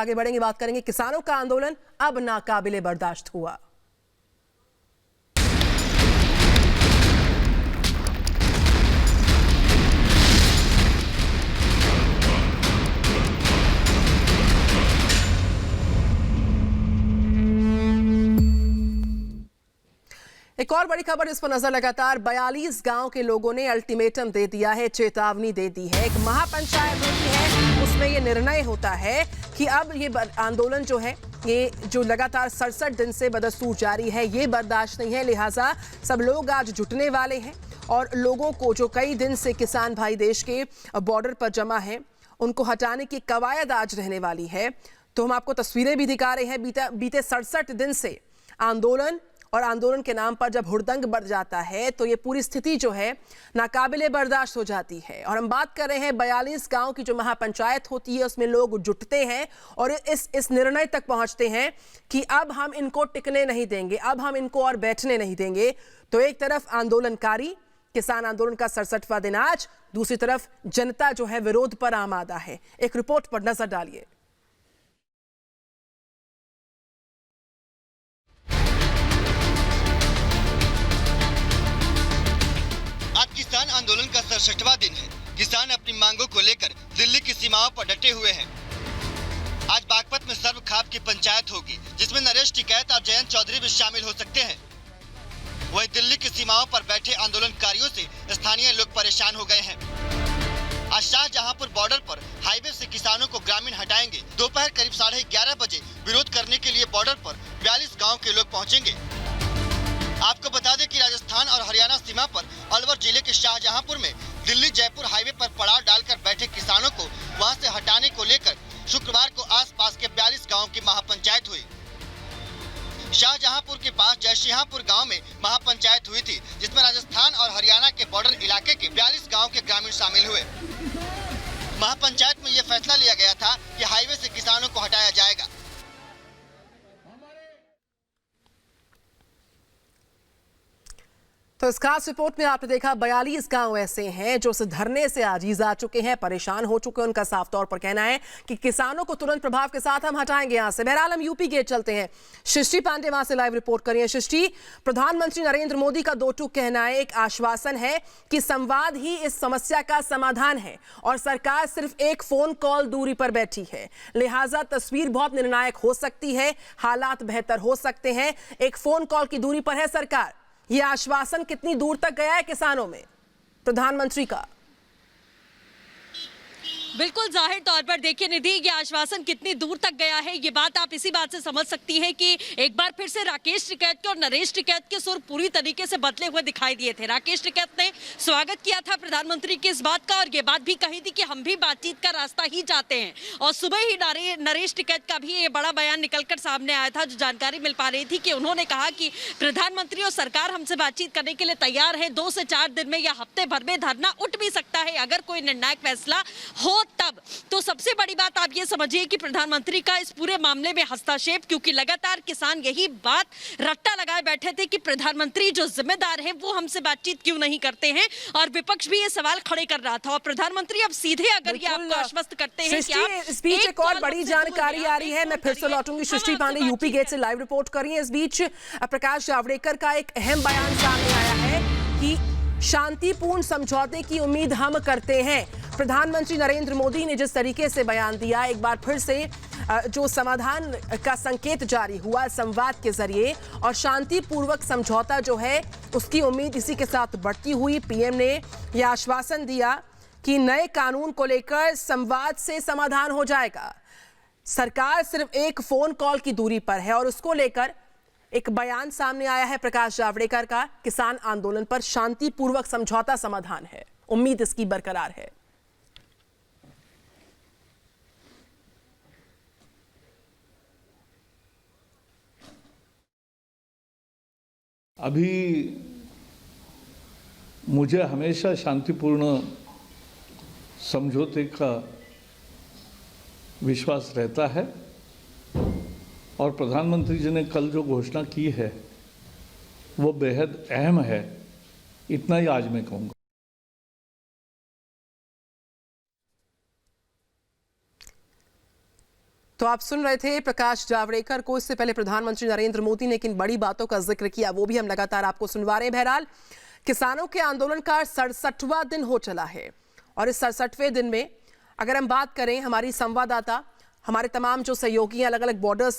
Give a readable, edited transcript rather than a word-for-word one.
आगे बढ़ेंगे, बात करेंगे किसानों का आंदोलन अब नाकाबिले बर्दाश्त हुआ। एक और बड़ी खबर इस पर नजर लगातार 42 गांव के लोगों ने अल्टीमेटम दे दिया है, चेतावनी दे दी है। एक महापंचायत होती है, उसमें यह निर्णय होता है कि अब ये आंदोलन जो है, ये जो लगातार 67 दिन से बदस्तूर जारी है, ये बर्दाश्त नहीं है। लिहाजा सब लोग आज जुटने वाले हैं और लोगों को जो कई दिन से किसान भाई देश के बॉर्डर पर जमा है, उनको हटाने की कवायद आज रहने वाली है। तो हम आपको तस्वीरें भी दिखा रहे हैं। बीते 67 दिन से आंदोलन और आंदोलन के नाम पर जब हुड़दंग बढ़ जाता है तो ये पूरी स्थिति जो है नाकाबिले बर्दाश्त हो जाती है। और हम बात कर रहे हैं 42 गांव की जो महापंचायत होती है, उसमें लोग जुटते हैं और इस निर्णय तक पहुंचते हैं कि अब हम इनको टिकने नहीं देंगे, अब हम इनको और बैठने नहीं देंगे। तो एक तरफ आंदोलनकारी, किसान आंदोलन का 67वां दिन आज, दूसरी तरफ जनता जो है विरोध पर आमादा है। एक रिपोर्ट पर नजर डालिए। किसान आंदोलन का 67वां दिन है। किसान अपनी मांगों को लेकर दिल्ली की सीमाओं पर डटे हुए हैं। आज बागपत में सर्व खाप की पंचायत होगी, जिसमें नरेश टिकैत और जयंत चौधरी भी शामिल हो सकते हैं। वहीं दिल्ली की सीमाओं पर बैठे आंदोलनकारियों से स्थानीय लोग परेशान हो गए हैं। आज शाहजहांपुर बॉर्डर पर हाईवे से किसानों को ग्रामीण हटाएंगे। दोपहर करीब 11:30 बजे विरोध करने के लिए बॉर्डर पर 42 गाँव के लोग पहुँचेंगे। आपको बता दें कि राजस्थान और हरियाणा सीमा पर अलवर जिले के शाहजहांपुर में दिल्ली जयपुर हाईवे पर पड़ाव डालकर बैठे किसानों को वहां से हटाने को लेकर शुक्रवार को आसपास के 42 गांव की महापंचायत हुई। शाहजहांपुर के पास जयसिंहपुर गांव में महापंचायत हुई थी, जिसमें राजस्थान और हरियाणा के बॉर्डर इलाके के 42 गाँव के ग्रामीण शामिल हुए। महापंचायत में यह फैसला लिया गया था कि हाईवे से किसानों को हटाया जाएगा। तो इस खास रिपोर्ट में आपने देखा 42 गांव ऐसे हैं जो इस धरने से आजीज आ चुके हैं, परेशान हो चुके हैं। उनका साफ तौर पर कहना है कि किसानों को तुरंत प्रभाव के साथ हम हटाएंगे यहां से। बहरहाल हम यूपी गेट चलते हैं। सृष्टि पांडे वहां से लाइव रिपोर्ट करिए। सृष्टि, प्रधानमंत्री नरेंद्र मोदी का दो टूक कहना है, एक आश्वासन है कि संवाद ही इस समस्या का समाधान है और सरकार सिर्फ एक फोन कॉल दूरी पर बैठी है। लिहाजा तस्वीर बहुत निर्णायक हो सकती है, हालात बेहतर हो सकते हैं। एक फोन कॉल की दूरी पर है सरकार। ये आश्वासन कितनी दूर तक गया है किसानों में प्रधानमंत्री का? बिल्कुल जाहिर तौर पर देखिए निधि, ये आश्वासन कितनी दूर तक गया है, ये बात आप इसी बात से समझ सकती हैं कि एक बार फिर से राकेश टिकैत के और नरेश टिकैत के सुर पूरी तरीके से बदले हुए दिखाई दिए थे। राकेश टिकैत ने स्वागत किया था प्रधानमंत्री की इस बात का और ये बात भी कही थी कि हम भी बातचीत का रास्ता ही चाहते हैं। और सुबह ही नरेश टिकैत का भी ये बड़ा बयान निकलकर सामने आया था, जो जानकारी मिल पा रही थी कि उन्होंने कहा कि प्रधानमंत्री और सरकार हमसे बातचीत करने के लिए तैयार है। 2 से 4 दिन में या हफ्ते भर में धरना उठ भी सकता है अगर कोई निर्णायक फैसला हो तब। तो सबसे बड़ी बात आप ये समझिए कि प्रधानमंत्री का इस पूरे मामले में हस्तक्षेप, क्योंकि लगातार किसान यही बात रट्टा लगाए बैठे थे कि प्रधानमंत्री जो जिम्मेदार है वो हमसे बातचीत क्यों नहीं करते हैं, और विपक्ष भी ये सवाल खड़े कर रहा था। और प्रधानमंत्री अब सीधे अगर ये आपको आश्वस्त करते हैं कि आप इस बीच एक और बड़ी जानकारी आ रही है, मैं फिर से लौटूंगी। सृष्टि पांडे यूपी गेट से लाइव रिपोर्ट कर रही है। इस बीच प्रकाश जावड़ेकर का एक अहम बयान सामने आया है कि शांतिपूर्ण समझौते की उम्मीद हम करते हैं। प्रधानमंत्री नरेंद्र मोदी ने जिस तरीके से बयान दिया, एक बार फिर से जो समाधान का संकेत जारी हुआ संवाद के जरिए और शांतिपूर्वक समझौता जो है उसकी उम्मीद इसी के साथ बढ़ती हुई। पीएम ने यह आश्वासन दिया कि नए कानून को लेकर संवाद से समाधान हो जाएगा। सरकार सिर्फ एक फोन कॉल की दूरी पर है और उसको लेकर एक बयान सामने आया है प्रकाश जावड़ेकर का। किसान आंदोलन पर शांतिपूर्वक समझौता समाधान है, उम्मीद इसकी बरकरार है। अभी मुझे हमेशा शांतिपूर्ण समझौते का विश्वास रहता है और प्रधानमंत्री जी ने कल जो घोषणा की है वो बेहद अहम है, इतना ही आज मैं कहूँगा। तो आप सुन रहे थे प्रकाश जावड़ेकर को। इससे पहले प्रधानमंत्री नरेंद्र मोदी ने किन बड़ी बातों का जिक्र किया वो भी हम लगातार आपको सुनवा रहे हैं। बहरहाल किसानों के आंदोलन का 67वां दिन हो चला है और इस 67वें दिन में अगर हम बात करें, हमारी संवाददाता, हमारे तमाम जो सहयोगी अलग अलग बॉर्डर्स